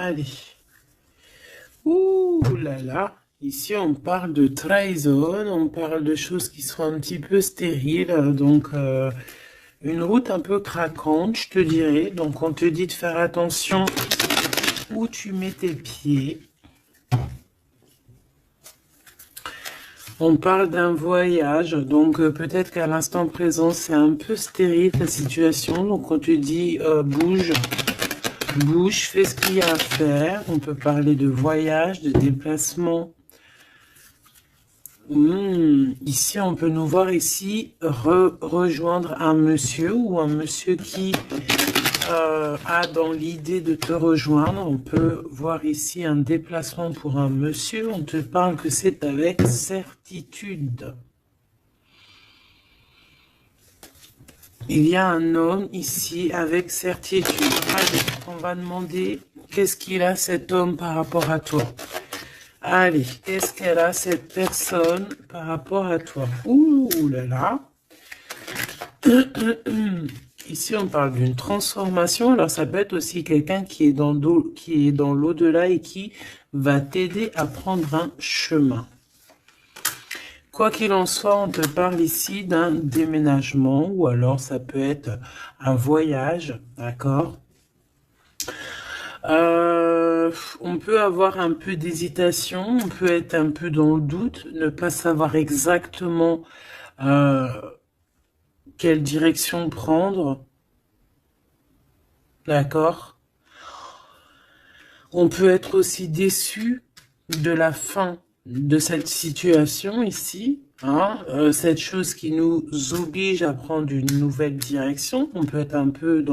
Allez. Ouh là là. Ici, on parle de trahison, on parle de choses qui sont un petit peu stériles. Donc, une route un peu craquante, je te dirais. Donc, on te dit de faire attention où tu mets tes pieds. On parle d'un voyage, donc peut-être qu'à l'instant présent, c'est un peu stérile ta situation. Donc, on te dit bouge. Bouge, fais ce qu'il y a à faire. On peut parler de voyage, de déplacement. Ici, on peut nous voir ici rejoindre un monsieur ou un monsieur qui a dans l'idée de te rejoindre. On peut voir ici un déplacement pour un monsieur. On te parle que c'est avec certitude. Il y a un homme ici avec certitude. Allez, on va demander qu'est-ce qu'il a cet homme par rapport à toi. Allez, qu'est-ce qu'elle a cette personne par rapport à toi? Ouh là là. Ici, on parle d'une transformation. Alors, ça peut être aussi quelqu'un qui est dans l'au-delà et qui va t'aider à prendre un chemin. Quoi qu'il en soit, on te parle ici d'un déménagement ou alors ça peut être un voyage, d'accord? On peut avoir un peu d'hésitation, on peut être un peu dans le doute, ne pas savoir exactement quelle direction prendre, d'accord? On peut être aussi déçu de la fin de cette situation ici, hein, cette chose qui nous oblige à prendre une nouvelle direction. On peut être un peu tu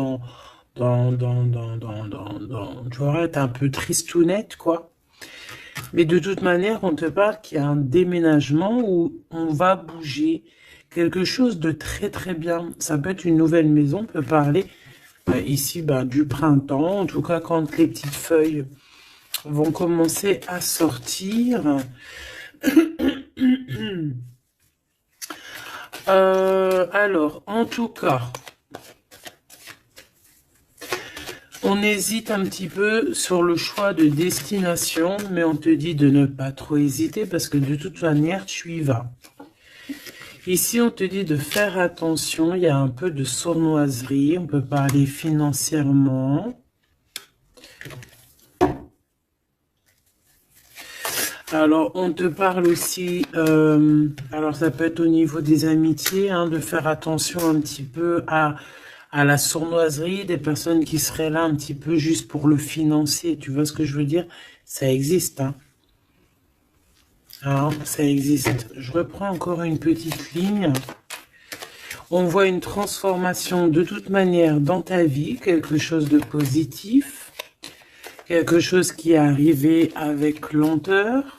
vois, être un peu tristounette, quoi. Mais de toute manière, on te parle qu'il y a un déménagement où on va bouger quelque chose de très très bien. Ça peut être une nouvelle maison, on peut parler ici du printemps, en tout cas quand les petites feuilles vont commencer à sortir. Alors, en tout cas, on hésite un petit peu sur le choix de destination, mais on te dit de ne pas trop hésiter parce que de toute manière, tu y vas. Ici, on te dit de faire attention, il y a un peu de sournoiserie, on peut parler financièrement. Alors, on te parle aussi, alors ça peut être au niveau des amitiés, hein, de faire attention un petit peu à la sournoiserie, des personnes qui seraient là un petit peu juste pour le financier. Tu vois ce que je veux dire? Ça existe, hein. Alors, ça existe. Je reprends encore une petite ligne. On voit une transformation de toute manière dans ta vie, quelque chose de positif, quelque chose qui est arrivé avec lenteur.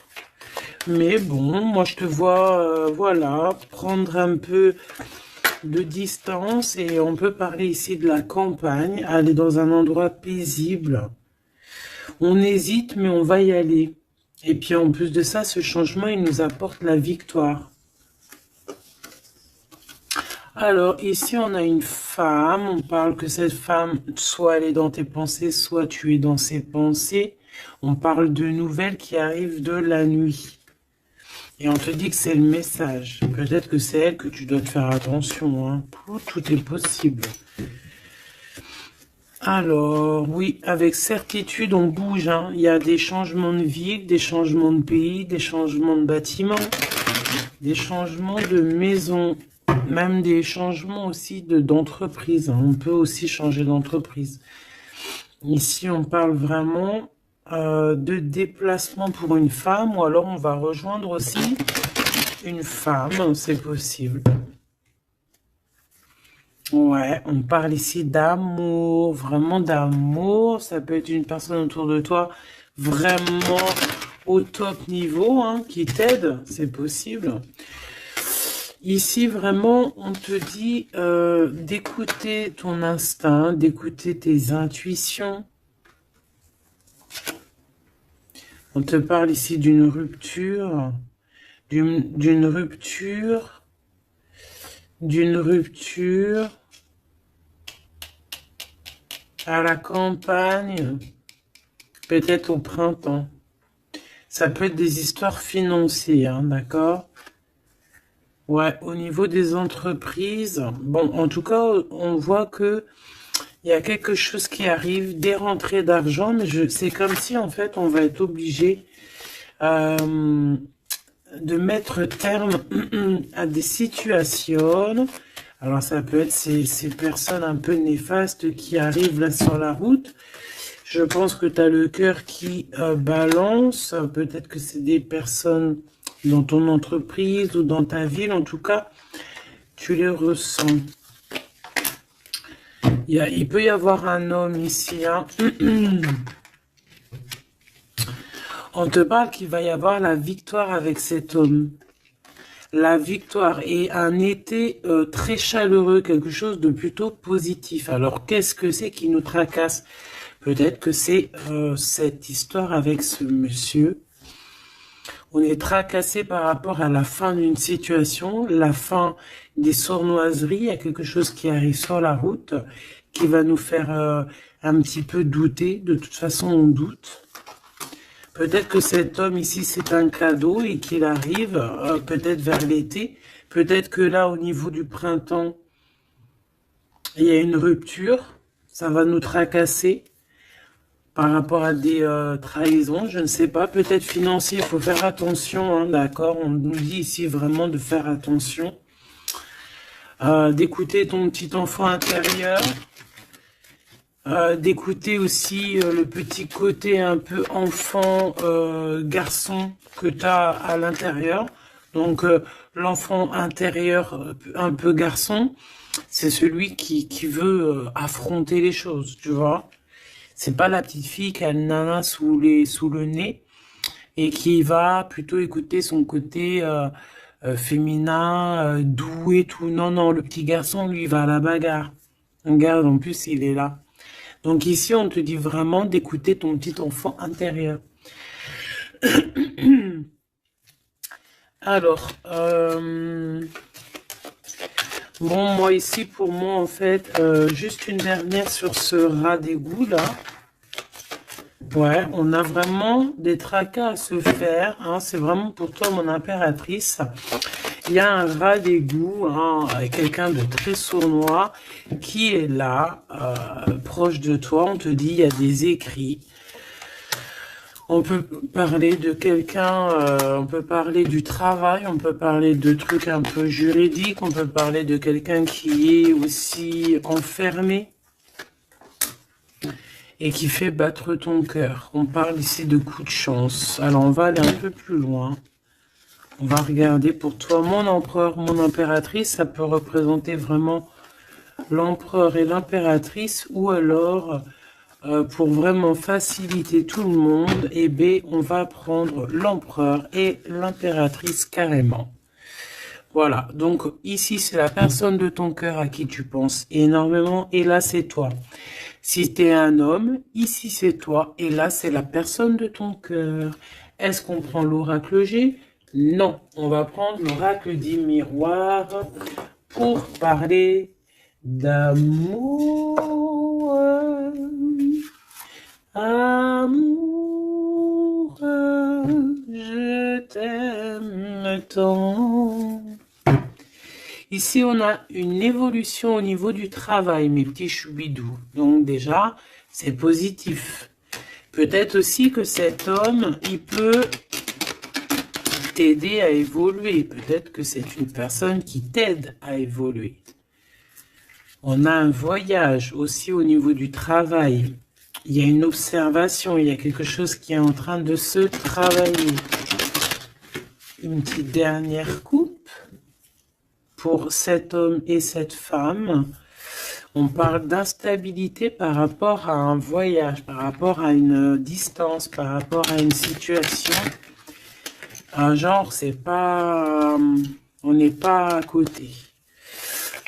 Mais bon, moi je te vois, voilà, prendre un peu de distance et on peut parler ici de la campagne, aller dans un endroit paisible. On hésite, mais on va y aller. Et puis en plus de ça, ce changement, il nous apporte la victoire. Alors ici, on a une femme, on parle que cette femme, soit elle est dans tes pensées, soit tu es dans ses pensées. On parle de nouvelles qui arrivent de la nuit. Et on te dit que c'est le message. Peut-être que c'est elle que tu dois te faire attention, hein. Tout est possible. Alors, oui, avec certitude, on bouge, hein. Il y a des changements de ville, des changements de pays, des changements de bâtiments, des changements de maison, même des changements aussi d'entreprise, hein. On peut aussi changer d'entreprise. Ici, on parle vraiment de déplacement pour une femme, ou alors on va rejoindre aussi une femme, c'est possible. Ouais, on parle ici d'amour, vraiment d'amour. Ça peut être une personne autour de toi vraiment au top niveau, hein, qui t'aide, c'est possible. Ici, vraiment, on te dit d'écouter ton instinct, d'écouter tes intuitions. On te parle ici d'une rupture, d'une rupture, à la campagne. peut-être au printemps. Ça peut être des histoires financières, hein, d'accord? Ouais, au niveau des entreprises, bon, en tout cas, on voit que il y a quelque chose qui arrive, des rentrées d'argent, mais c'est comme si, en fait, on va être obligé euh, de mettre terme à des situations. Alors, ça peut être ces personnes un peu néfastes qui arrivent là sur la route. Je pense que tu as le cœur qui balance. Peut-être que c'est des personnes dans ton entreprise ou dans ta ville. En tout cas, tu les ressens. Il peut y avoir un homme ici. Hein. On te parle qu'il va y avoir la victoire avec cet homme. La victoire et un été très chaleureux, quelque chose de plutôt positif. Alors, qu'est-ce que c'est qui nous tracasse? Peut-être que c'est cette histoire avec ce monsieur. On est tracassé par rapport à la fin d'une situation, la fin des sournoiseries. Il y a quelque chose qui arrive sur la route qui va nous faire un petit peu douter. De toute façon, on doute. Peut-être que cet homme ici, c'est un cadeau et qu'il arrive peut-être vers l'été. Peut-être que là, au niveau du printemps, il y a une rupture. Ça va nous tracasser par rapport à des trahisons. Je ne sais pas. Peut-être financier, il faut faire attention. Hein, d'accord? On nous dit ici vraiment de faire attention. D'écouter ton petit enfant intérieur. D'écouter aussi le petit côté un peu enfant, garçon que tu as à l'intérieur. Donc l'enfant intérieur un peu garçon, c'est celui qui veut affronter les choses, tu vois. C'est pas la petite fille qui a le nana sous le nez et qui va plutôt écouter son côté féminin, doux et tout. Non, non, le petit garçon, lui, il va à la bagarre. Regarde, en plus, il est là. Donc ici, on te dit vraiment d'écouter ton petit enfant intérieur. Alors, bon, moi ici, pour moi, en fait, juste une dernière sur ce rat d'égout, là. Ouais, on a vraiment des tracas à se faire. Hein, c'est vraiment pour toi, mon impératrice. Il y a un rat d'égout, hein, quelqu'un de très sournois, qui est là, proche de toi. On te dit, il y a des écrits. On peut parler de quelqu'un, on peut parler du travail, on peut parler de trucs un peu juridiques, on peut parler de quelqu'un qui est aussi enfermé et qui fait battre ton cœur. On parle ici de coups de chance. Alors on va aller un peu plus loin. On va regarder pour toi, mon empereur, mon impératrice, ça peut représenter vraiment l'empereur et l'impératrice, ou alors, pour vraiment faciliter tout le monde, eh bien, on va prendre l'empereur et l'impératrice carrément. Voilà, donc ici, c'est la personne de ton cœur à qui tu penses énormément, et là, c'est toi. Si tu es un homme, ici, c'est toi, et là, c'est la personne de ton cœur. Est-ce qu'on prend l'oracle G? Non, on va prendre l'oracle dit miroir pour parler d'amour. Amour, je t'aime tant. Ici, on a une évolution au niveau du travail, mes petits choubidous. Donc déjà, c'est positif. Peut-être aussi que cet homme, il peut t'aider à évoluer. Peut-être que c'est une personne qui t'aide à évoluer. On a un voyage aussi au niveau du travail. Il y a une observation, il y a quelque chose qui est en train de se travailler. Une petite dernière coupe pour cet homme et cette femme. On parle d'instabilité par rapport à un voyage, par rapport à une distance, par rapport à une situation. Genre, c'est pas, on n'est pas à côté.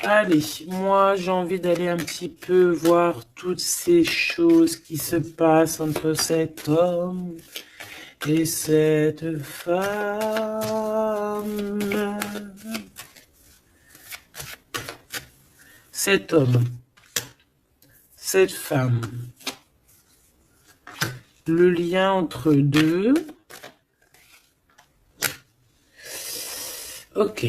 Allez, moi j'ai envie d'aller un petit peu voir toutes ces choses qui se passent entre cet homme et cette femme. Cet homme, cette femme, le lien entre deux. Ok.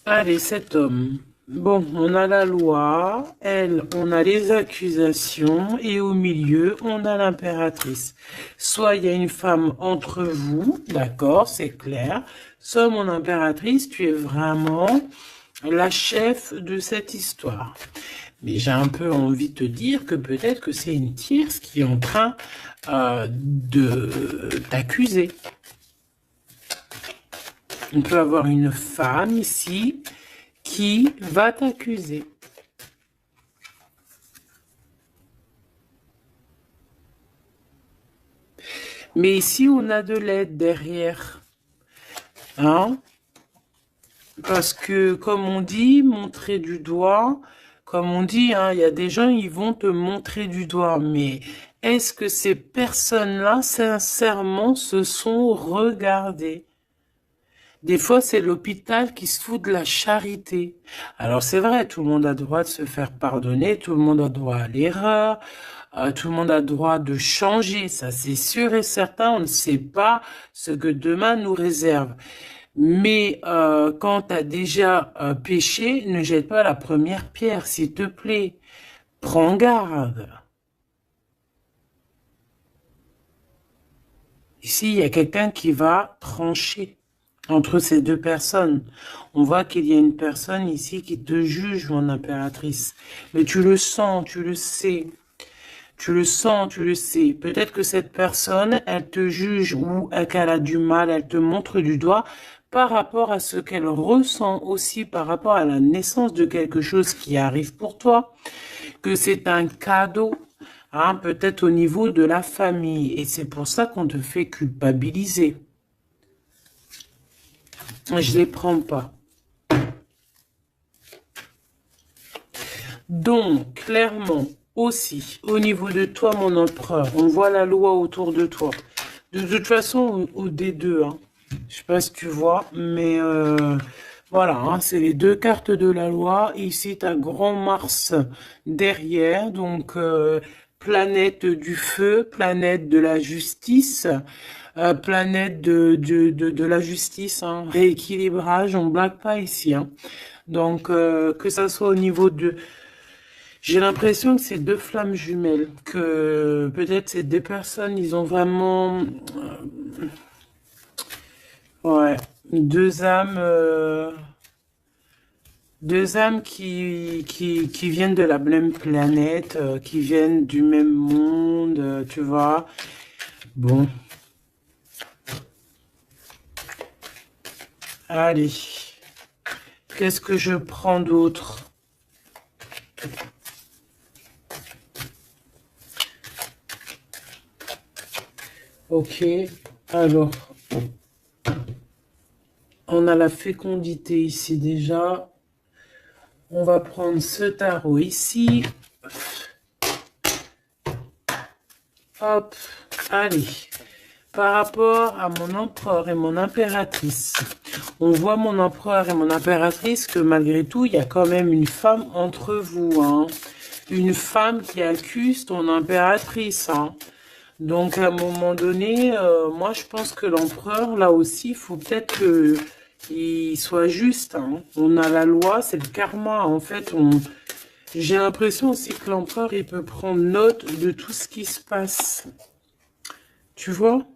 Allez, cet homme. Bon, on a la loi, elle, on a les accusations, et au milieu, on a l'impératrice. Soit il y a une femme entre vous, d'accord, c'est clair. Soit mon impératrice, tu es vraiment la chef de cette histoire. Mais j'ai un peu envie de te dire que peut-être que c'est une tierce qui est en train de t'accuser. On peut avoir une femme ici qui va t'accuser. Mais ici, on a de l'aide derrière. Hein? Parce que, comme on dit, montrer du doigt, comme on dit, hein, il y a des gens, ils vont te montrer du doigt. Mais est-ce que ces personnes-là, sincèrement, se sont regardées? Des fois, c'est l'hôpital qui se fout de la charité. Alors, c'est vrai, tout le monde a le droit de se faire pardonner, tout le monde a le droit à l'erreur, tout le monde a le droit de changer, ça c'est sûr et certain, on ne sait pas ce que demain nous réserve. Mais quand tu as déjà péché, ne jette pas la première pierre, s'il te plaît. Prends garde. Ici, il y a quelqu'un qui va trancher entre ces deux personnes. On voit qu'il y a une personne ici qui te juge, mon impératrice. Mais tu le sens, tu le sais. Tu le sens, tu le sais. Peut-être que cette personne, elle te juge ou qu'elle a du mal, elle te montre du doigt par rapport à ce qu'elle ressent aussi, par rapport à la naissance de quelque chose qui arrive pour toi, que c'est un cadeau, hein, peut-être au niveau de la famille. Et c'est pour ça qu'on te fait culpabiliser. Je les prends pas. Donc, clairement, aussi, au niveau de toi, mon empereur, on voit la loi autour de toi. De toute façon, au D2, hein, je sais pas si tu vois, mais voilà, hein, c'est les deux cartes de la loi. Ici, tu as Grand Mars derrière, donc planète du feu, planète de la justice, planète de la justice, hein, rééquilibrage, on blague pas ici. Hein. Donc, que ça soit au niveau de... J'ai l'impression que c'est deux flammes jumelles, que peut-être ces deux personnes, ils ont vraiment... ouais, deux âmes qui viennent de la même planète, qui viennent du même monde, tu vois. Bon. Allez. Qu'est-ce que je prends d'autre? Ok. Alors. On a la fécondité ici déjà. On va prendre ce tarot ici. Hop. Allez. Par rapport à mon empereur et mon impératrice, on voit mon empereur et mon impératrice que malgré tout, il y a quand même une femme entre vous. Hein. Une femme qui accuse ton impératrice. Hein. Donc, à un moment donné, moi, je pense que l'empereur, là aussi, il faut peut-être qu'il soit juste. Hein. On a la loi, c'est le karma. En fait, j'ai l'impression aussi que l'empereur, il peut prendre note de tout ce qui se passe. Tu vois?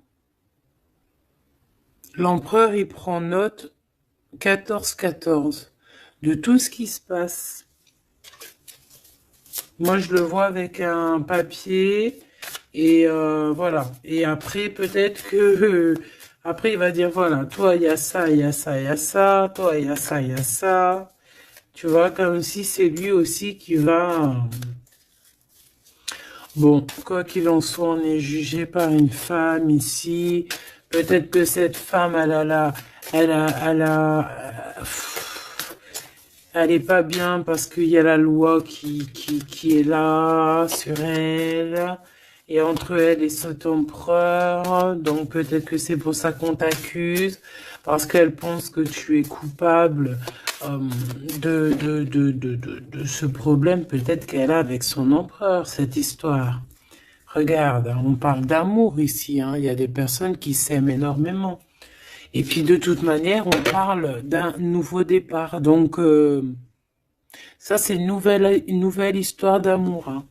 L'empereur, il prend note 14-14 de tout ce qui se passe. Moi, je le vois avec un papier et voilà. Et après, peut-être que... après, il va dire, voilà, toi, il y a ça, il y a ça, il y a ça. Toi, il y a ça, il y a ça. Tu vois, comme si c'est lui aussi qui va... Bon, quoi qu'il en soit, on est jugé par une femme ici. Peut-être que cette femme, elle est pas bien parce qu'il y a la loi qui est là sur elle. Et entre elle et cet empereur. Donc peut-être que c'est pour ça qu'on t'accuse. Parce qu'elle pense que tu es coupable de ce problème peut-être qu'elle a avec son empereur, cette histoire. Regarde, hein, on parle d'amour ici, hein. Il y a des personnes qui s'aiment énormément. Et puis de toute manière, on parle d'un nouveau départ. Donc ça, c'est une nouvelle histoire d'amour, hein.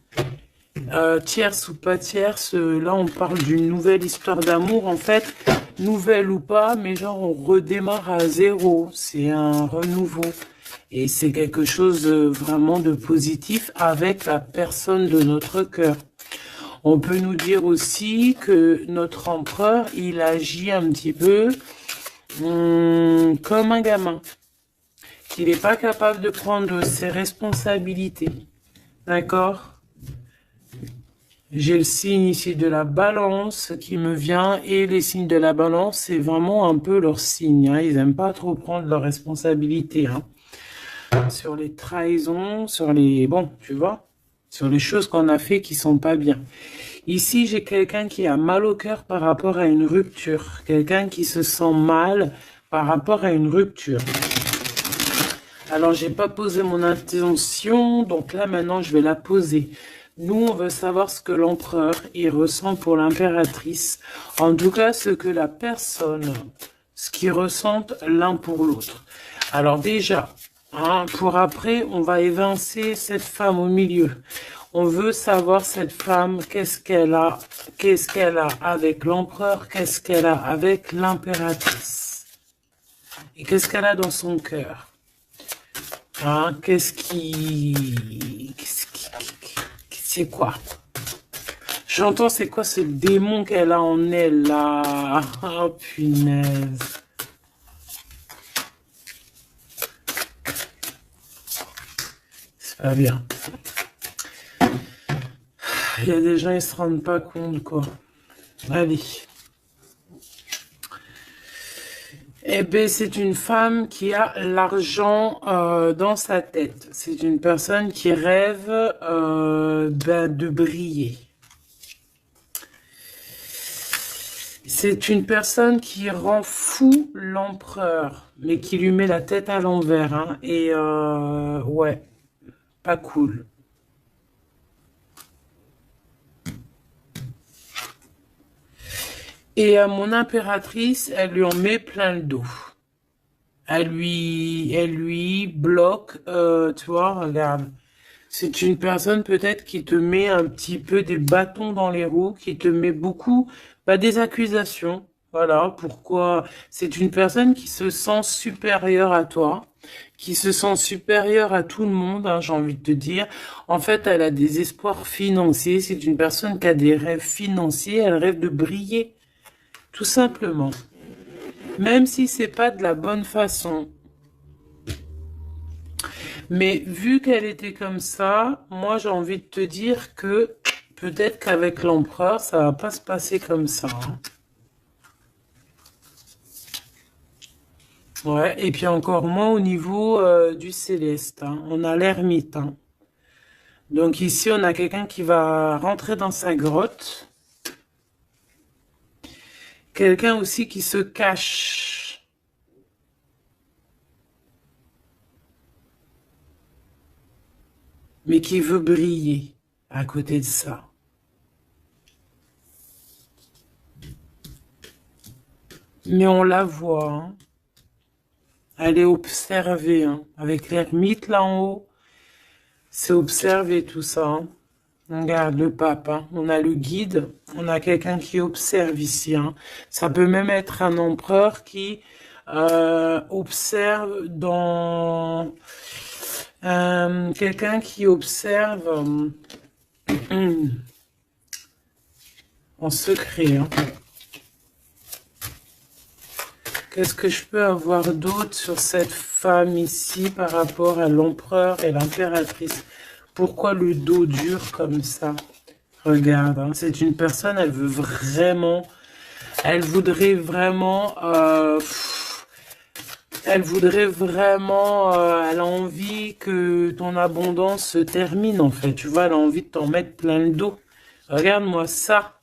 Tierce ou pas tierce, là on parle d'une nouvelle histoire d'amour, en fait, nouvelle ou pas, mais genre on redémarre à zéro, c'est un renouveau. Et c'est quelque chose vraiment de positif avec la personne de notre cœur. On peut nous dire aussi que notre empereur, il agit un petit peu comme un gamin, qu'il n'est pas capable de prendre ses responsabilités. D'accord? J'ai le signe ici de la balance qui me vient, et les signes de la balance, c'est vraiment un peu leur signe, hein. Ils n'aiment pas trop prendre leurs responsabilités, hein. Sur les trahisons, sur les... Bon, tu vois, sur les choses qu'on a fait qui sont pas bien. Ici, j'ai quelqu'un qui a mal au cœur par rapport à une rupture. Quelqu'un qui se sent mal par rapport à une rupture. Alors, j'ai pas posé mon intention, donc là, maintenant, je vais la poser. Nous, on veut savoir ce que l'empereur, il ressent pour l'impératrice. En tout cas, ce que la personne, ce qu'ils ressentent l'un pour l'autre. Alors déjà, hein, pour après, on va évincer cette femme au milieu. On veut savoir cette femme, qu'est-ce qu'elle a avec l'empereur, qu'est-ce qu'elle a avec l'impératrice. Et qu'est-ce qu'elle a dans son cœur. Hein, c'est quoi? J'entends, c'est quoi ce démon qu'elle a en elle, là? Oh, punaise. C'est pas bien. Il y a des gens, ils se rendent pas compte, quoi. Allez. Eh bien, c'est une femme qui a l'argent dans sa tête. C'est une personne qui rêve de briller. C'est une personne qui rend fou l'empereur, mais qui lui met la tête à l'envers, hein. Et ouais, pas cool. Et mon impératrice, elle lui en met plein le dos. Elle lui bloque, tu vois, regarde. C'est une personne peut-être qui te met un petit peu des bâtons dans les roues, qui te met beaucoup, des accusations. Voilà, pourquoi c'est une personne qui se sent supérieure à toi, qui se sent supérieure à tout le monde, hein, j'ai envie de te dire. En fait, elle a des espoirs financiers. C'est une personne qui a des rêves financiers. Elle rêve de briller. Tout simplement. Même si c'est pas de la bonne façon. Mais vu qu'elle était comme ça, moi j'ai envie de te dire que peut-être qu'avec l'empereur, ça va pas se passer comme ça, hein. Ouais, et puis encore moins au niveau du céleste, hein. On a l'ermite, hein. Donc ici, on a quelqu'un qui va rentrer dans sa grotte. Quelqu'un aussi qui se cache. Mais qui veut briller à côté de ça. Mais on la voit, hein. Elle est observée, hein. Avec l'ermite là en haut. C'est observer tout ça, hein. On regarde le pape, hein. On a le guide, on a quelqu'un qui observe ici, hein. Ça peut même être un empereur qui observe dans... quelqu'un qui observe en secret, hein. Qu'est-ce que je peux avoir d'autre sur cette femme ici par rapport à l'empereur et l'impératrice? Pourquoi le dos dur comme ça? Regarde, hein, c'est une personne, elle veut vraiment... Elle voudrait vraiment... elle voudrait vraiment... elle a envie que ton abondance se termine, en fait. Tu vois, elle a envie de t'en mettre plein le dos. Regarde-moi ça.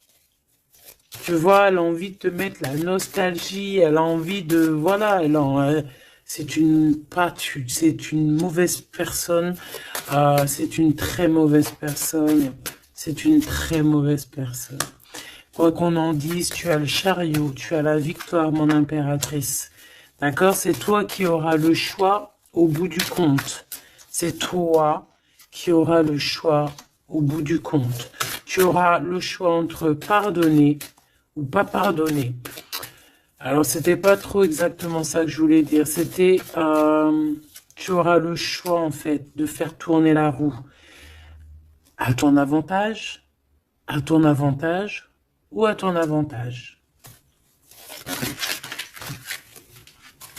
Tu vois, elle a envie de te mettre la nostalgie, elle a envie de... Voilà, c'est une mauvaise personne, c'est une très mauvaise personne. C'est une très mauvaise personne. Quoi qu'on en dise, tu as le chariot, tu as la victoire, mon impératrice. D'accord? C'est toi qui auras le choix au bout du compte. C'est toi qui auras le choix au bout du compte. Tu auras le choix entre pardonner ou pas pardonner. Alors, c'était pas trop exactement ça que je voulais dire. C'était, tu auras le choix, en fait, de faire tourner la roue à ton avantage ou à ton avantage.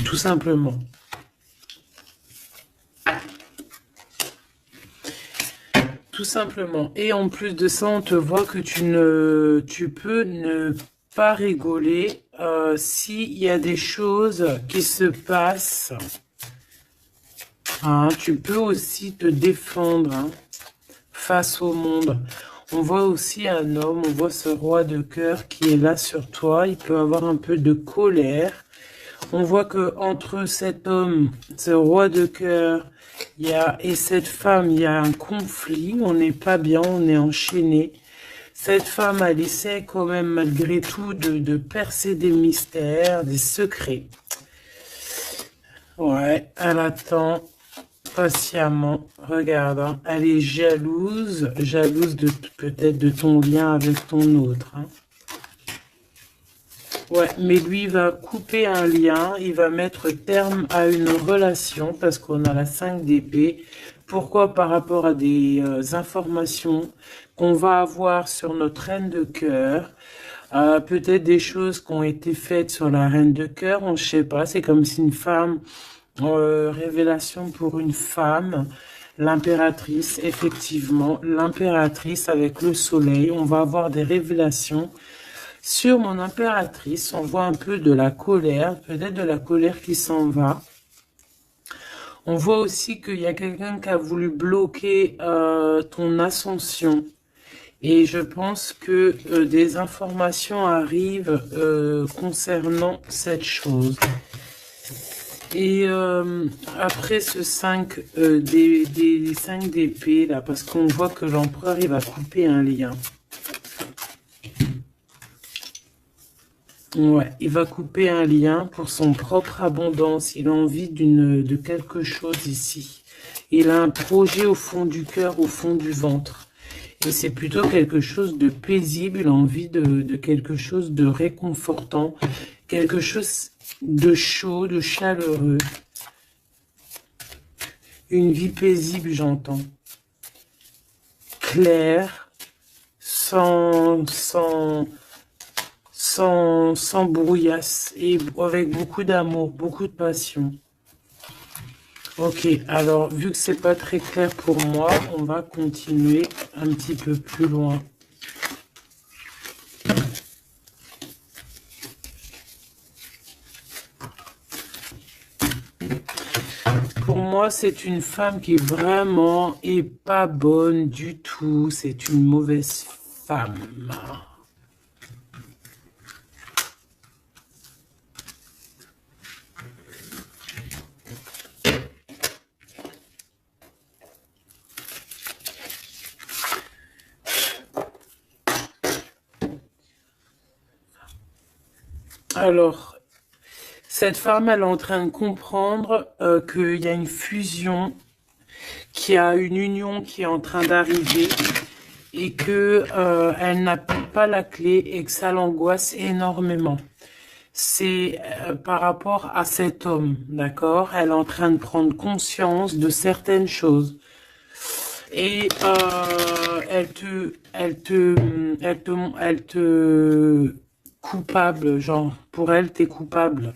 Tout simplement. Tout simplement. Et en plus de ça, on te voit que tu peux ne pas rigoler s'il y a des choses qui se passent. Hein, tu peux aussi te défendre face au monde. On voit aussi un homme, on voit ce roi de cœur qui est là sur toi. Il peut avoir un peu de colère. On voit que entre cet homme, ce roi de cœur, et cette femme, il y a un conflit. On n'est pas bien, on est enchaîné. Cette femme, elle essaie quand même malgré tout de percer des mystères, des secrets. Ouais, elle attend patiemment. Regarde, hein, elle est jalouse de peut-être de ton lien avec ton autre. Hein. Ouais, mais lui, il va couper un lien, il va mettre terme à une relation, parce qu'on a la 5 d'épée. Pourquoi? Par rapport à des informations qu'on va avoir sur notre reine de cœur, peut-être des choses qui ont été faites sur la reine de cœur, on ne sait pas, c'est comme si une femme, révélation pour une femme, l'impératrice, effectivement, l'impératrice avec le soleil, on va avoir des révélations. Sur mon impératrice, on voit un peu de la colère, peut-être de la colère qui s'en va. On voit aussi qu'il y a quelqu'un qui a voulu bloquer ton ascension. Et je pense que des informations arrivent concernant cette chose. Et après ce 5 des 5 d'épée, là, parce qu'on voit que l'empereur, il va couper un lien. Ouais, il va couper un lien pour son propre abondance. Il a envie de quelque chose ici. Il a un projet au fond du cœur, au fond du ventre. Et c'est plutôt quelque chose de paisible. Il a envie de quelque chose de réconfortant. Quelque chose de chaud, de chaleureux. Une vie paisible, j'entends. Claire, sans brouillasse et avec beaucoup d'amour, beaucoup de passion. Ok, alors vu que c'est pas très clair pour moi, on va continuer un petit peu plus loin. Pour moi, c'est une femme qui vraiment est pas bonne du tout. C'est une mauvaise femme. Alors, cette femme, elle est en train de comprendre qu'il y a une fusion, qu'il y a une union qui est en train d'arriver et que elle n'a pas la clé et que ça l'angoisse énormément. C'est par rapport à cet homme, d'accord? Elle est en train de prendre conscience de certaines choses. Et elle te coupable, genre, pour elle, t'es coupable.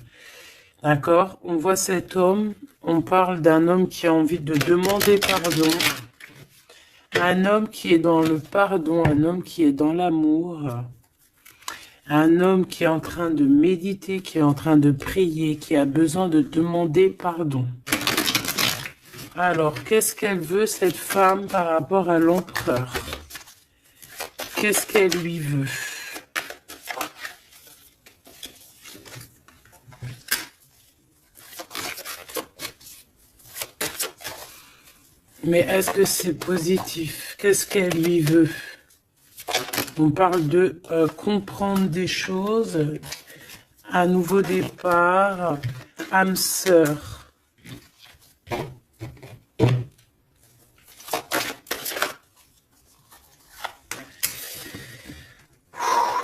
D'accord? On voit cet homme, on parle d'un homme qui a envie de demander pardon, un homme qui est dans le pardon, un homme qui est dans l'amour, un homme qui est en train de méditer, qui est en train de prier, qui a besoin de demander pardon. Alors, qu'est-ce qu'elle veut, cette femme, par rapport à l'empereur? Qu'est-ce qu'elle lui veut? Mais est-ce que c'est positif? Qu'est-ce qu'elle lui veut? On parle de comprendre des choses, un nouveau départ, âme sœur.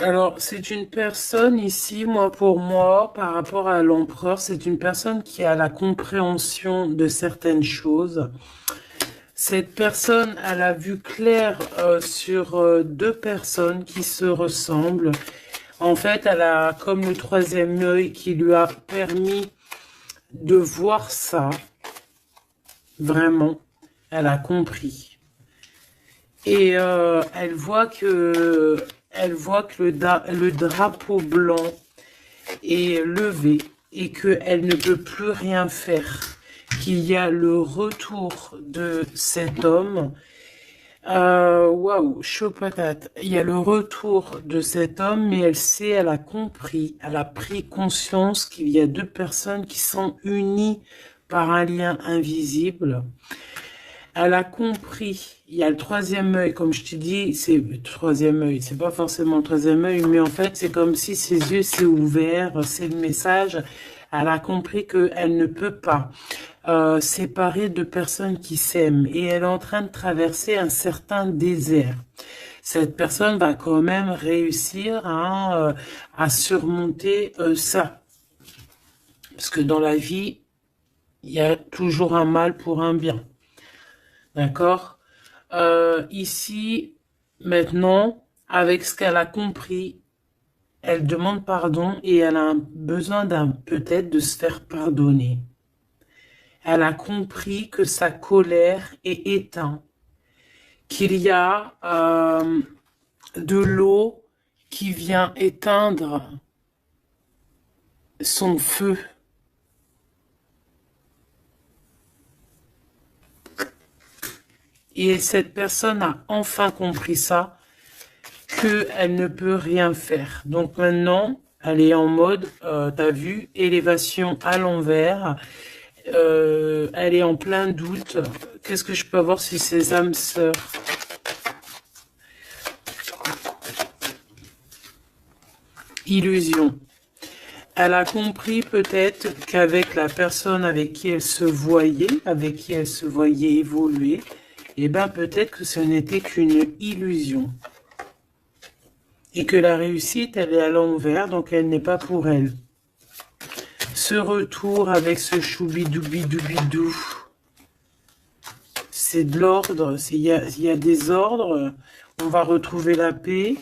Alors, c'est une personne ici, pour moi, par rapport à l'empereur, c'est une personne qui a la compréhension de certaines choses. Cette personne, elle a vu clair sur deux personnes qui se ressemblent. En fait, elle a comme le troisième œil qui lui a permis de voir ça. Vraiment, elle a compris. Et elle voit que le drapeau blanc est levé et qu'elle ne peut plus rien faire. Qu'il y a le retour de cet homme. Waouh, chaud patate. Il y a le retour de cet homme, mais elle a compris, elle a pris conscience qu'il y a deux personnes qui sont unies par un lien invisible. Elle a compris, il y a le troisième œil, comme je te dis, c'est le troisième œil, c'est pas forcément le troisième œil, mais en fait, c'est comme si ses yeux s'est ouverts, c'est le message. Elle a compris qu'elle ne peut pas séparer deux personnes qui s'aiment et elle est en train de traverser un certain désert. Cette personne va quand même réussir à surmonter ça. Parce que dans la vie, il y a toujours un mal pour un bien. D'accord? Ici, maintenant, avec ce qu'elle a compris, elle demande pardon et elle a besoin peut-être de se faire pardonner. Elle a compris que sa colère est éteinte, qu'il y a de l'eau qui vient éteindre son feu. Et cette personne a enfin compris ça, qu'elle ne peut rien faire. Donc maintenant, elle est en mode, t'as vu, élévation à l'envers. Elle est en plein doute. Qu'est-ce que je peux avoir sur ces âmes sœurs? Illusion. Elle a compris peut-être qu'avec la personne avec qui elle se voyait évoluer, eh ben peut-être que ce n'était qu'une illusion. Et que la réussite, elle est à l'envers, donc elle n'est pas pour elle. Ce retour avec ce choubidoubidou, c'est de l'ordre, il y a des ordres, on va retrouver la paix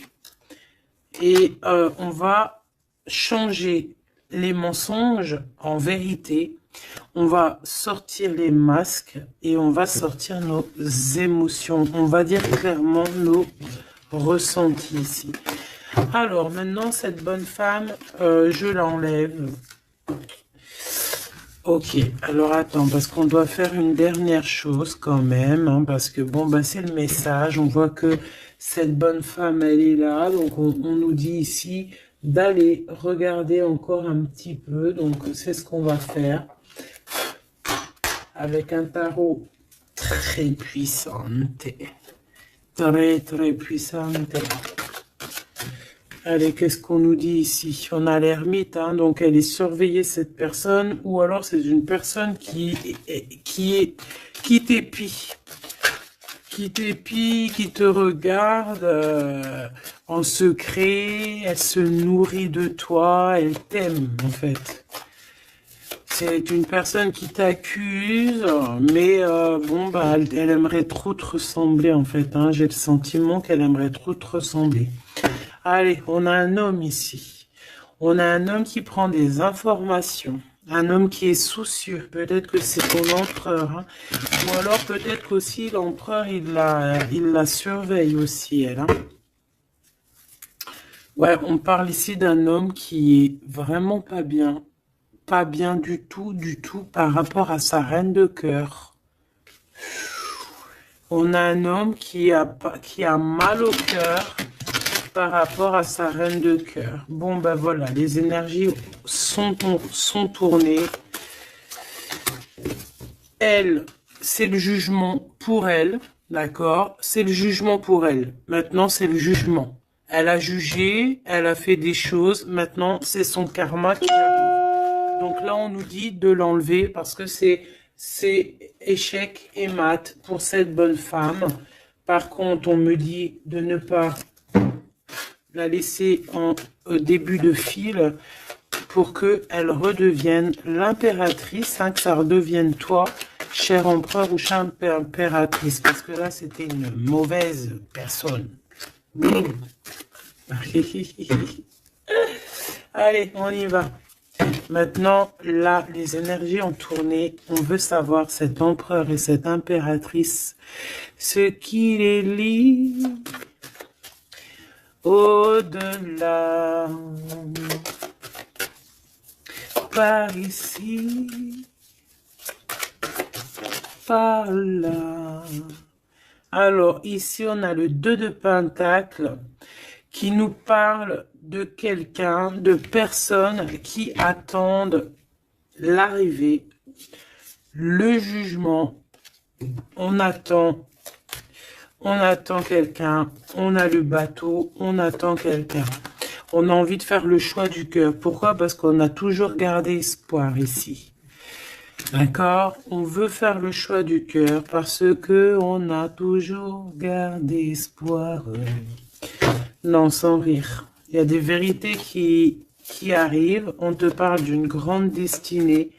et on va changer les mensonges en vérité, on va sortir les masques et on va sortir nos émotions, on va dire clairement nos ressentis ici. Alors maintenant, cette bonne femme, je l'enlève. Ok, alors attends, parce qu'on doit faire une dernière chose quand même, hein, parce que bon, bah c'est le message, on voit que cette bonne femme, elle est là, donc on nous dit ici d'aller regarder encore un petit peu, donc c'est ce qu'on va faire, avec un tarot très puissant, très puissant. Allez, qu'est-ce qu'on nous dit ici? On a l'ermite, hein, donc elle est surveillée, cette personne, ou alors c'est une personne qui t'épie, qui te regarde en secret, elle se nourrit de toi, elle t'aime en fait. C'est une personne qui t'accuse, mais bon, bah, elle aimerait trop te ressembler en fait, hein, j'ai le sentiment qu'elle aimerait trop te ressembler. Allez, on a un homme ici. On a un homme qui prend des informations. Un homme qui est soucieux. Peut-être que c'est ton empereur. Hein. Ou alors peut-être qu'aussi l'empereur, il la surveille aussi, elle. Hein. Ouais, on parle ici d'un homme qui est vraiment pas bien. Pas bien du tout par rapport à sa reine de cœur. On a un homme qui a mal au cœur par rapport à sa reine de cœur. Bon, ben voilà, les énergies sont tournées. Elle, c'est le jugement pour elle, d'accord? C'est le jugement pour elle. Maintenant, c'est le jugement. Elle a jugé, elle a fait des choses. Maintenant, c'est son karma qui arrive. Donc là, on nous dit de l'enlever parce que c'est échec et mat pour cette bonne femme. Par contre, on me dit de ne pas la laisser en début de fil pour qu'elle redevienne l'impératrice, hein, que ça redevienne toi, cher empereur ou chère impératrice. Parce que là, c'était une mauvaise personne. Allez, on y va. Maintenant, là, les énergies ont tourné. On veut savoir, cet empereur et cette impératrice, ce qui les lie au-delà, par ici, par là. Alors, ici, on a le 2 de Pentacle qui nous parle de quelqu'un, de personnes qui attendent l'arrivée, le jugement. On attend quelqu'un, on a le bateau, on attend quelqu'un. On a envie de faire le choix du cœur. Pourquoi? Parce qu'on a toujours gardé espoir ici. D'accord? On veut faire le choix du cœur parce que on a toujours gardé espoir. Non, sans rire. Il y a des vérités qui arrivent. On te parle d'une grande destinée.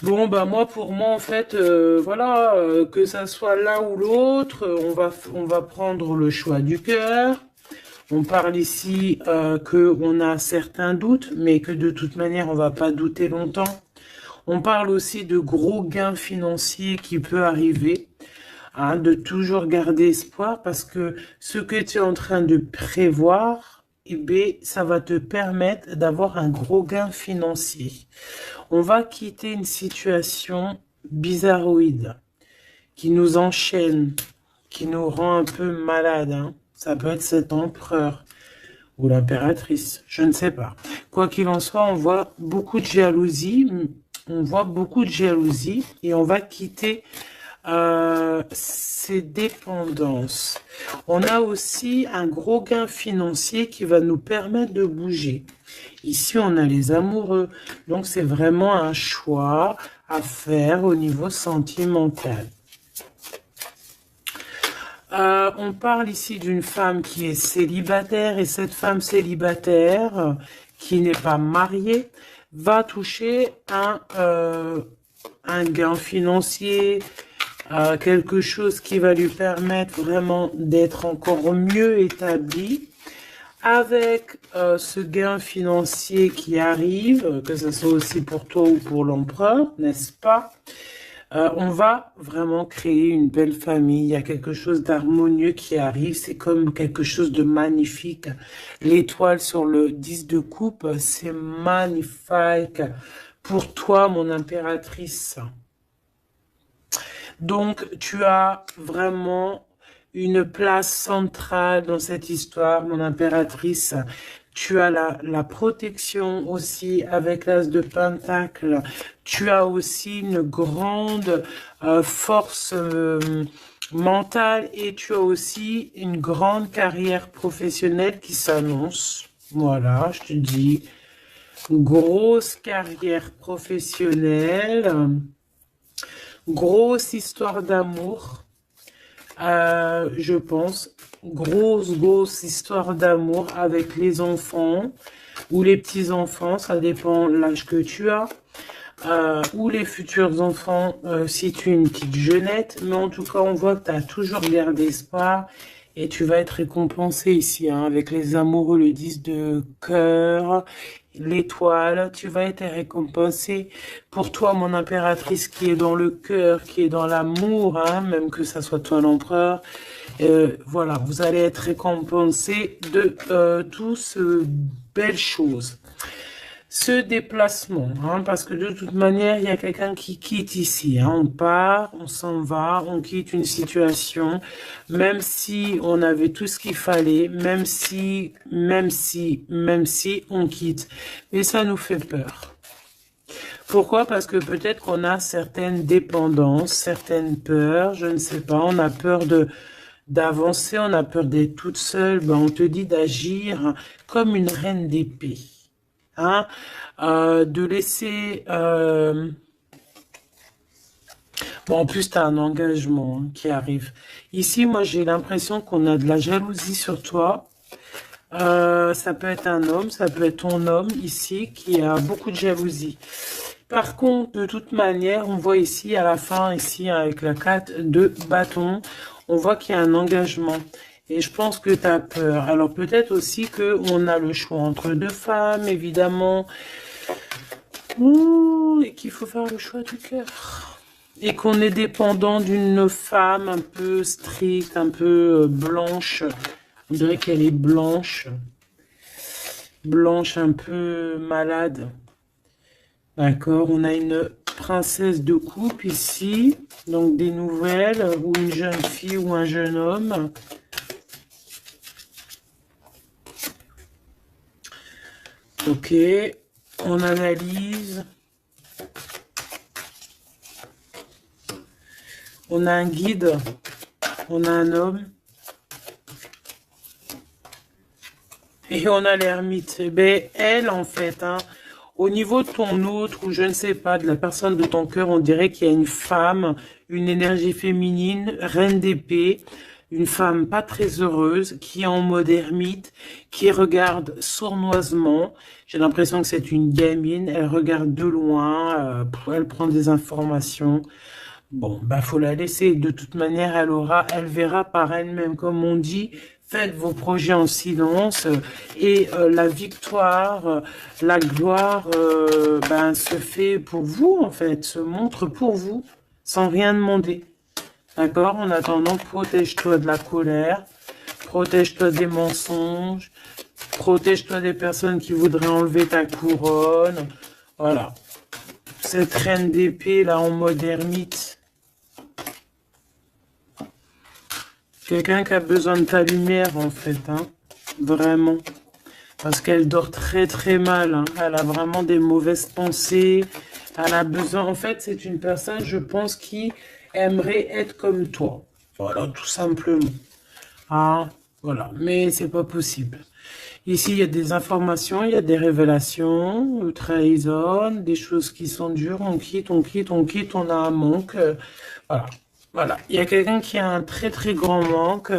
Bon, bah moi, pour moi, en fait, voilà, que ça soit l'un ou l'autre, on va prendre le choix du cœur. On parle ici qu'on a certains doutes, mais que de toute manière, on va pas douter longtemps. On parle aussi de gros gains financiers qui peut arriver, hein, de toujours garder espoir parce que ce que tu es en train de prévoir, eh bien, ça va te permettre d'avoir un gros gain financier. On va quitter une situation bizarroïde qui nous enchaîne, qui nous rend un peu malade, hein. Ça peut être cet empereur ou l'impératrice, je ne sais pas. Quoi qu'il en soit, on voit beaucoup de jalousie. On voit beaucoup de jalousie et on va quitter ces dépendances. On a aussi un gros gain financier qui va nous permettre de bouger. Ici, on a les amoureux. Donc, c'est vraiment un choix à faire au niveau sentimental. On parle ici d'une femme qui est célibataire et cette femme célibataire qui n'est pas mariée va toucher un gain financier, quelque chose qui va lui permettre vraiment d'être encore mieux établi. Avec ce gain financier qui arrive, que ce soit aussi pour toi ou pour l'empereur, n'est-ce pas? On va vraiment créer une belle famille. Il y a quelque chose d'harmonieux qui arrive. C'est comme quelque chose de magnifique. L'étoile sur le 10 de coupe, c'est magnifique pour toi, mon impératrice. Donc, tu as vraiment une place centrale dans cette histoire, mon impératrice. Tu as la protection aussi avec l'as de Pentacle. Tu as aussi une grande force mentale et tu as aussi une grande carrière professionnelle qui s'annonce. Voilà, je te dis, une grosse carrière professionnelle, grosse histoire d'amour, je pense. Grosse histoire d'amour avec les enfants ou les petits-enfants, ça dépend de l'âge que tu as, ou les futurs enfants si tu es une petite jeunette, mais en tout cas on voit que tu as toujours gardé espoir et tu vas être récompensé ici, hein, avec les amoureux, le 10 de cœur, l'étoile, tu vas être récompensé. Pour toi, mon impératrice, qui est dans le cœur, qui est dans l'amour, hein, même que ça soit toi l'empereur, voilà, vous allez être récompensé de toutes ces belles choses. Ce déplacement, hein, parce que de toute manière, il y a quelqu'un qui quitte ici. Hein, on part, on s'en va, on quitte une situation, même si on avait tout ce qu'il fallait, même si on quitte. Mais ça nous fait peur. Pourquoi? Parce que peut-être qu'on a certaines dépendances, certaines peurs, je ne sais pas, on a peur d'avancer, on a peur d'être toute seule, ben, on te dit d'agir comme une reine d'épée. Hein? De laisser... Bon, en plus, tu as un engagement hein, qui arrive. Ici, moi, j'ai l'impression qu'on a de la jalousie sur toi. Ça peut être un homme, ça peut être ton homme ici qui a beaucoup de jalousie. Par contre, de toute manière, on voit ici à la fin, ici avec la 4 de bâton, on voit qu'il y a un engagement. Et je pense que tu as peur. Alors peut-être aussi qu'on a le choix entre deux femmes, évidemment. Ouh, et qu'il faut faire le choix du cœur. Et qu'on est dépendant d'une femme un peu stricte, un peu blanche. On dirait qu'elle est blanche. Blanche, un peu malade. D'accord, on a une princesse de coupe ici. Donc des nouvelles, ou une jeune fille ou un jeune homme. Ok, on analyse. On a un guide. On a un homme. Et on a l'ermite. Eh bien, elle, en fait, hein, au niveau de ton autre, ou je ne sais pas, de la personne de ton cœur, on dirait qu'il y a une femme, une énergie féminine, reine d'épée, une femme pas très heureuse, qui est en mode ermite, qui regarde sournoisement. J'ai l'impression que c'est une gamine, elle regarde de loin, elle prend des informations. Bon, bah faut la laisser. De toute manière, elle verra par elle-même, comme on dit. Faites vos projets en silence et la victoire, la gloire, ben, se fait pour vous en fait, se montre pour vous, sans rien demander. D'accord? En attendant, protège-toi de la colère, protège-toi des mensonges, protège-toi des personnes qui voudraient enlever ta couronne. Voilà. Cette reine d'épée là en mode ermite. Quelqu'un qui a besoin de ta lumière, en fait, hein. Vraiment. Parce qu'elle dort très très mal, hein. Elle a vraiment des mauvaises pensées. Elle a besoin... En fait, c'est une personne, je pense, qui aimerait être comme toi. Voilà, tout simplement. Ah, voilà. Mais c'est pas possible. Ici, il y a des informations, il y a des révélations, trahison, des choses qui sont dures. On quitte, on quitte, on quitte, on a un manque. Voilà. Voilà, il y a quelqu'un qui a un très très grand manque.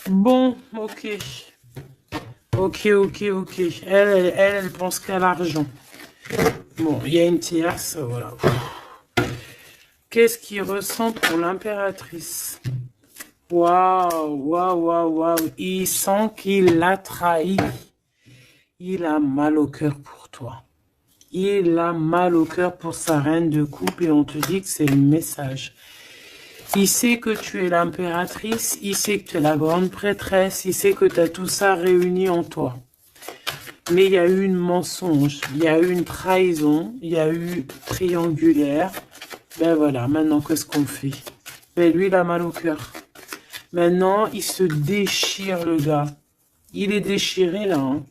Bon, ok. Ok, ok, ok. Elle pense qu'à l'argent. Bon, il y a une tierce, voilà. Qu'est-ce qu'il ressent pour l'impératrice? Waouh, waouh, waouh, waouh. Il sent qu'il l'a trahi. Il a mal au cœur pour toi. Il a mal au cœur pour sa reine de coupe et on te dit que c'est le message. Il sait que tu es l'impératrice, il sait que tu es la grande prêtresse, il sait que tu as tout ça réuni en toi. Mais il y a eu une mensonge, il y a eu une trahison, il y a eu triangulaire. Ben voilà, maintenant qu'est-ce qu'on fait? Ben lui, il a mal au cœur. Maintenant, il se déchire le gars. Il est déchiré là. Hein.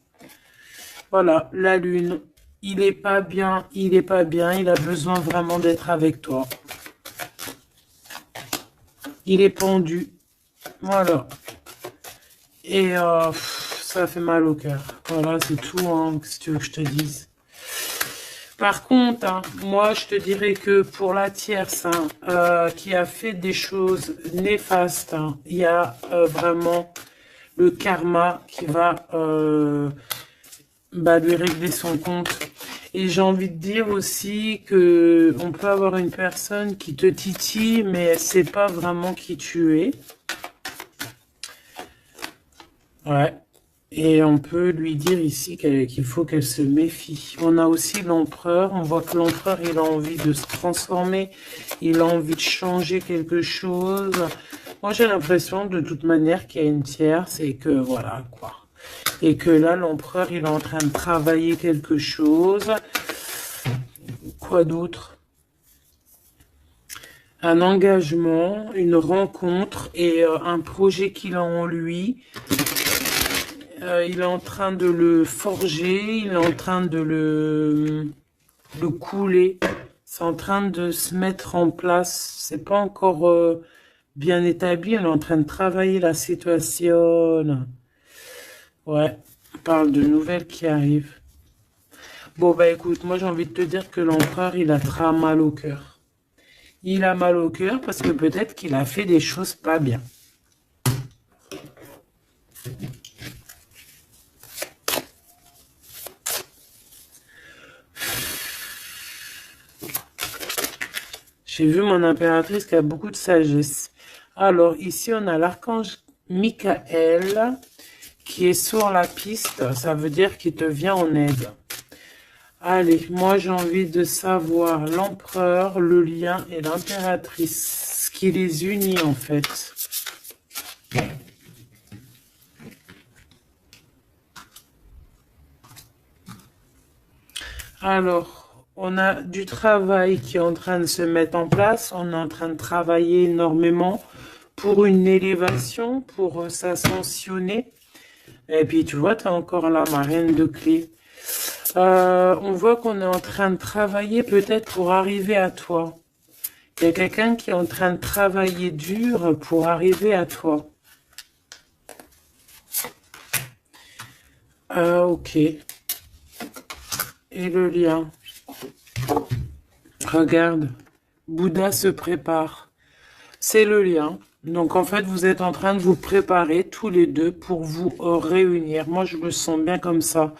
Voilà, la lune. Il est pas bien, il est pas bien, il a besoin vraiment d'être avec toi. Il est pendu. Voilà. Et ça fait mal au cœur. Voilà, c'est tout, hein, si tu veux que je te dise. Par contre, hein, moi, je te dirais que pour la tierce, hein, qui a fait des choses néfastes, hein, il y a vraiment le karma qui va lui régler son compte. Et j'ai envie de dire aussi que on peut avoir une personne qui te titille, mais elle sait pas vraiment qui tu es. Ouais. Et on peut lui dire ici qu'il faut qu'elle se méfie. On a aussi l'empereur. On voit que l'empereur, il a envie de se transformer. Il a envie de changer quelque chose. Moi, j'ai l'impression, de toute manière, qu'il y a une tierce et que, voilà, quoi. Et que là, l'empereur, il est en train de travailler quelque chose. Quoi d'autre? Un engagement, une rencontre et un projet qu'il a en lui. Il est en train de le forger, il est en train de le couler. C'est en train de se mettre en place. C'est pas encore bien établi. Elle est en train de travailler la situation. Ouais, on parle de nouvelles qui arrivent. Bon, bah écoute, moi j'ai envie de te dire que l'empereur, il a très mal au cœur. Il a mal au cœur parce que peut-être qu'il a fait des choses pas bien. J'ai vu mon impératrice qui a beaucoup de sagesse. Alors, ici, on a l'archange Michael qui est sur la piste. Ça veut dire qu'il te vient en aide. Allez, moi, j'ai envie de savoir l'empereur, le lien et l'impératrice. Ce qui les unit, en fait. Alors, on a du travail qui est en train de se mettre en place. On est en train de travailler énormément pour une élévation, pour s'ascensionner. Et puis, tu vois, tu as encore la marraine de clé. On voit qu'on est en train de travailler peut-être pour arriver à toi. Il y a quelqu'un qui est en train de travailler dur pour arriver à toi. Ok. Et le lien. Regarde. Bouddha se prépare. C'est le lien. Donc, en fait, vous êtes en train de vous préparer tous les deux pour vous réunir. Moi, je me sens bien comme ça.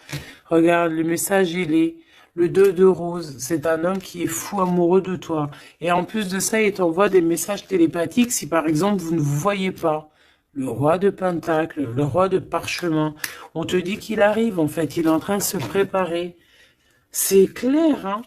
Regarde, le message, il est le 2 de rose. C'est un homme qui est fou amoureux de toi. Et en plus de ça, il t'envoie des messages télépathiques si, par exemple, vous ne vous voyez pas. Le roi de Pentacle, le roi de Parchemin. On te dit qu'il arrive, en fait. Il est en train de se préparer. C'est clair, hein?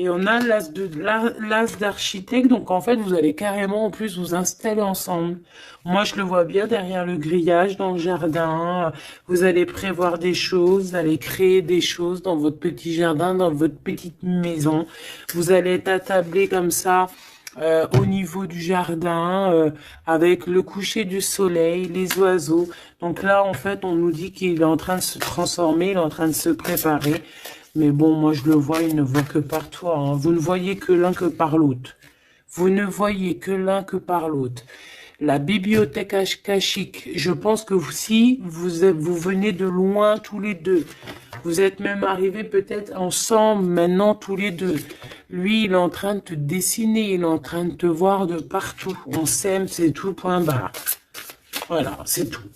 Et on a l'as d'architecte, donc en fait, vous allez carrément en plus vous installer ensemble. Moi, je le vois bien derrière le grillage, dans le jardin. Vous allez prévoir des choses, vous allez créer des choses dans votre petit jardin, dans votre petite maison. Vous allez être attablé comme ça au niveau du jardin, avec le coucher du soleil, les oiseaux. Donc là, en fait, on nous dit qu'il est en train de se transformer, il est en train de se préparer. Mais bon, moi je le vois, il ne voit que par toi. Hein. Vous ne voyez que l'un que par l'autre. Vous ne voyez que l'un que par l'autre. La bibliothèque akashique, je pense que si vous venez de loin tous les deux, vous êtes même arrivés peut-être ensemble maintenant tous les deux. Lui, il est en train de te dessiner, il est en train de te voir de partout. On s'aime, c'est tout, point barre. Voilà, c'est tout.